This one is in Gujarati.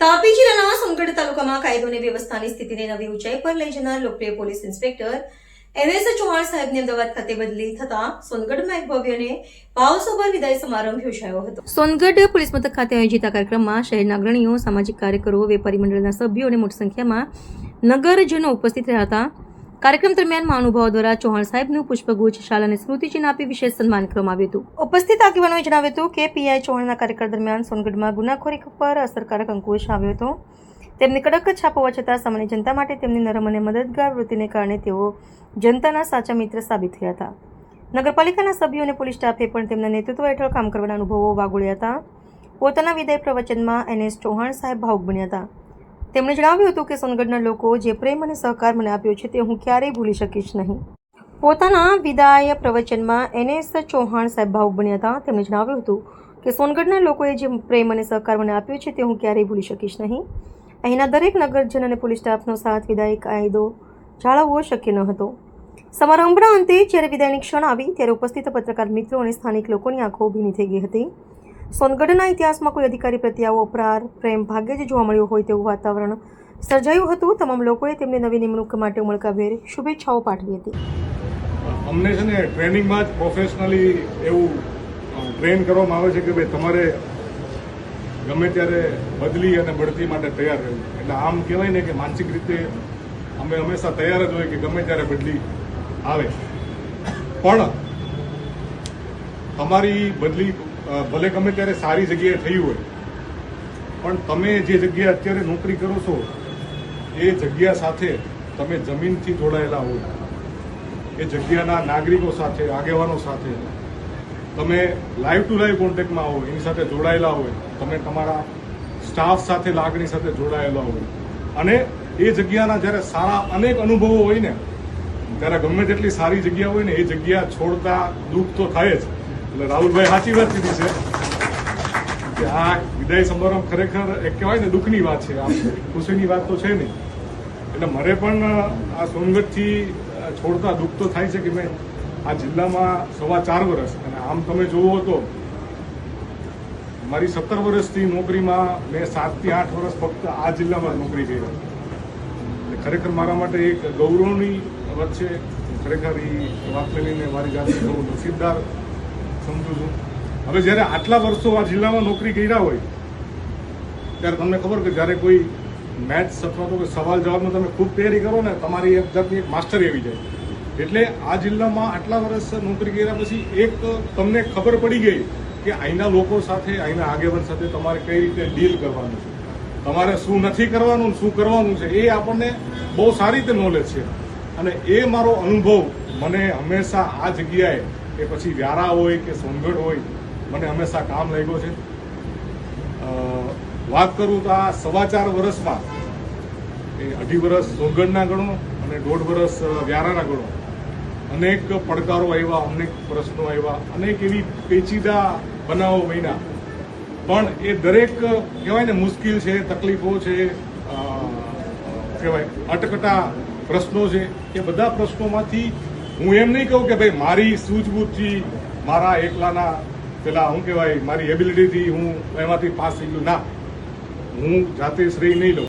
તાપી જિલ્લાના સોનગઢ તાલુકામાં કાયદો અને વ્યવસ્થાની સ્થિતિને નવી ઊંચાઈ પર લઈ જનાર લોકપ્રિય પોલીસ ઇન્સ્પેક્ટર NS ચૌહાણ સાહેબની અમદાવાદ ખાતે બદલી થતા સોનગઢમાં એક ભવ્ય અને ભાવસભર વિદાય સમારંભ યોજાયો હતો. સોનગઢ પોલીસ મથક ખાતે આયોજિત આ કાર્યક્રમમાં શહેરના અગ્રણીઓ, સામાજિક કાર્યકરો, વેપારી મંડળના સભ્યો અને મોટી સંખ્યામાં નગરજનો ઉપસ્થિત રહ્યા હતા. કાર્યક્રમ દરમિયાન મહાનુભાવો દ્વારા ચૌહાણ સાહેબનું પુષ્પગુચ્છ, શાલ અને સ્મૃતિચિહ્ન આપી વિશેષ સન્માન કરવામાં આવ્યું હતું. ઉપસ્થિત આગેવાનોએ જણાવ્યું હતું કે પીઆઈ ચૌહાણના કાર્યકાળ દરમિયાન સોનગઢમાં ગુનાખોરી પર અસરકારક અંકુશ આવ્યો હતો. તેમની કડક છાપ હોવા છતાં સામાન્ય જનતા માટે તેમની નરમ અને મદદગાર વૃત્તિને કારણે તેઓ જનતાના સાચા મિત્ર સાબિત થયા હતા. નગરપાલિકાના સભ્યો અને પોલીસ સ્ટાફે પણ તેમના નેતૃત્વ હેઠળ કામ કરવાના અનુભવો વાગોળ્યા હતા. પોતાના વિદાય પ્રવચનમાં NS ચૌહાણ સાહેબ ભાવુક બન્યા હતા. તેમણે જણાવ્યું હતું કે સોનગઢના લોકો જે પ્રેમ અને સહકાર મને આપ્યો છે તે હું ક્યારેય ભૂલી શકીશ નહીં. પોતાના વિદાય પ્રવચનમાં NS ચૌહાણ સાહેબ ભાવુક બન્યા હતા. તેમણે જણાવ્યું હતું કે સોનગઢના લોકોએ જે પ્રેમ અને સહકાર મને આપ્યો છે તે હું ક્યારેય ભૂલી શકીશ નહીં. અહીંના દરેક નગરજન અને પોલીસ સ્ટાફનો સાથ વિદાય કાયદો જાળવવો શક્ય ન હતો. સમારંભના અંતે જ્યારે વિદાયની ક્ષણ આવી ત્યારે ઉપસ્થિત પત્રકાર મિત્રો અને સ્થાનિક લોકોની આંખો ભીની થઈ ગઈ હતી. સોનગઢના ઇતિહાસમાં કોઈ અધિકારી પ્રત્યે આવો અપરાર પ્રેમ ભાગ્યે જ જોવા મળ્યું હોય તેવું વાતાવરણ સર્જાયું હતું. તમામ લોકોએ તેમની નવી નિમણૂક માટે ઉમળકાભેર શુભેચ્છાઓ પાઠવી હતી. અમને છે ને ટ્રેનિંગમાં જ પ્રોફેશનલી એવું ટ્રેન કરવામાં આવે છે કે ભાઈ તમારે ગમે ત્યારે બદલી અને બઢતી માટે તૈયાર રહેવું. એટલે આમ કહેવાય ને કે માનસિક રીતે અમે હંમેશા તૈયાર જ હોય કે ગમે ત્યારે બદલી આવે. પણ તમારી બદલી ભલે ગમે ત્યારે સારી જગ્યાએ થઈ હોય, પણ તમે જે જગ્યાએ અત્યારે નોકરી કરો છો એ જગ્યા સાથે તમે જમીનથી જોડાયેલા હોય, એ જગ્યાના નાગરિકો સાથે, આગેવાનો સાથે તમે લાઈવ ટુ લાઈવ કોન્ટેક્ટમાં હોય, એની સાથે જોડાયેલા હોય, તમે તમારા સ્ટાફ સાથે લાગણી સાથે જોડાયેલા હોય, અને એ જગ્યાના જ્યારે સારા અનેક અનુભવો હોય ને, ત્યારે ગમે તેટલી સારી જગ્યા હોય ને એ જગ્યા છોડતા દુઃખ તો થાય જ. એટલે રાહુલભાઈ સાચી વાત કીધી છે કે આ વિદાય સમારંભ ખરેખર એક કહેવાય ને દુઃખની વાત છે, આ ખુશીની વાત તો છે નહીં. એટલે મારે પણ આ સોનગઢથી છોડતા દુઃખ તો થાય છે કે મેં આ જિલ્લામાં 4.25 વર્ષ, અને આમ તમે જોવો તો મારી 17 વર્ષથી નોકરીમાં મેં 7 થી 8 વર્ષ ફક્ત આ જિલ્લામાં નોકરી કરી. ખરેખર મારા માટે એક ગૌરવની વાત છે. ખરેખર એ વાત લઈને મારી જાતને બહુ નસીબદાર સમજુ છું. હવે જ્યારે આટલા વર્ષો આ જિલ્લામાં નોકરી કર્યા હોય ત્યારે તમને ખબર કે જ્યારે કોઈ મેથ્સ અથવા તો કોઈ સવાલ જવાબનો તમે ખૂબ તૈયારી કરો ને, તમારી એક જાતની એક માસ્ટરી આવી જાય. એટલે આ જિલ્લામાં આટલા વર્ષ નોકરી કર્યા પછી એક તમને ખબર પડી ગઈ કે અહીંના લોકો સાથે, અહીંના આગેવાન સાથે તમારે કઈ રીતે ડીલ કરવાનું છે, તમારે શું નથી કરવાનું, શું કરવાનું છે, એ આપણને બહુ સારી રીતે નોલેજ છે. અને એ મારો અનુભવ મને હંમેશા આ જગ્યાએ, કે પછી વ્યારા હોય કે સોનગઢ હોય, મને હંમેશા કામ લાગ્યો છે. વાત કરું તો આ 4.25 વર્ષમાં એ 2.5 વર્ષ સોનગઢના ગણો અને 1.5 વર્ષ વ્યારાના ગણો, અનેક પડકારો આવ્યા, અનેક પ્રશ્નો આવ્યા, અનેક એવી પેચીદા બનાવો બન્યા. પણ એ દરેક કહેવાય ને મુશ્કેલ છે, તકલીફો છે, કહેવાય અટકટા પ્રશ્નો છે, એ બધા પ્રશ્નોમાંથી હું એમ નહીં કહું કે ભાઈ મારી સૂઝબૂછથી, મારા એકલાના પેલા શું કહેવાય મારી એબિલિટીથી હું એમાંથી પાસ થઈ ગયું. ના, હું જાતે શ્રેય નહીં લઉં.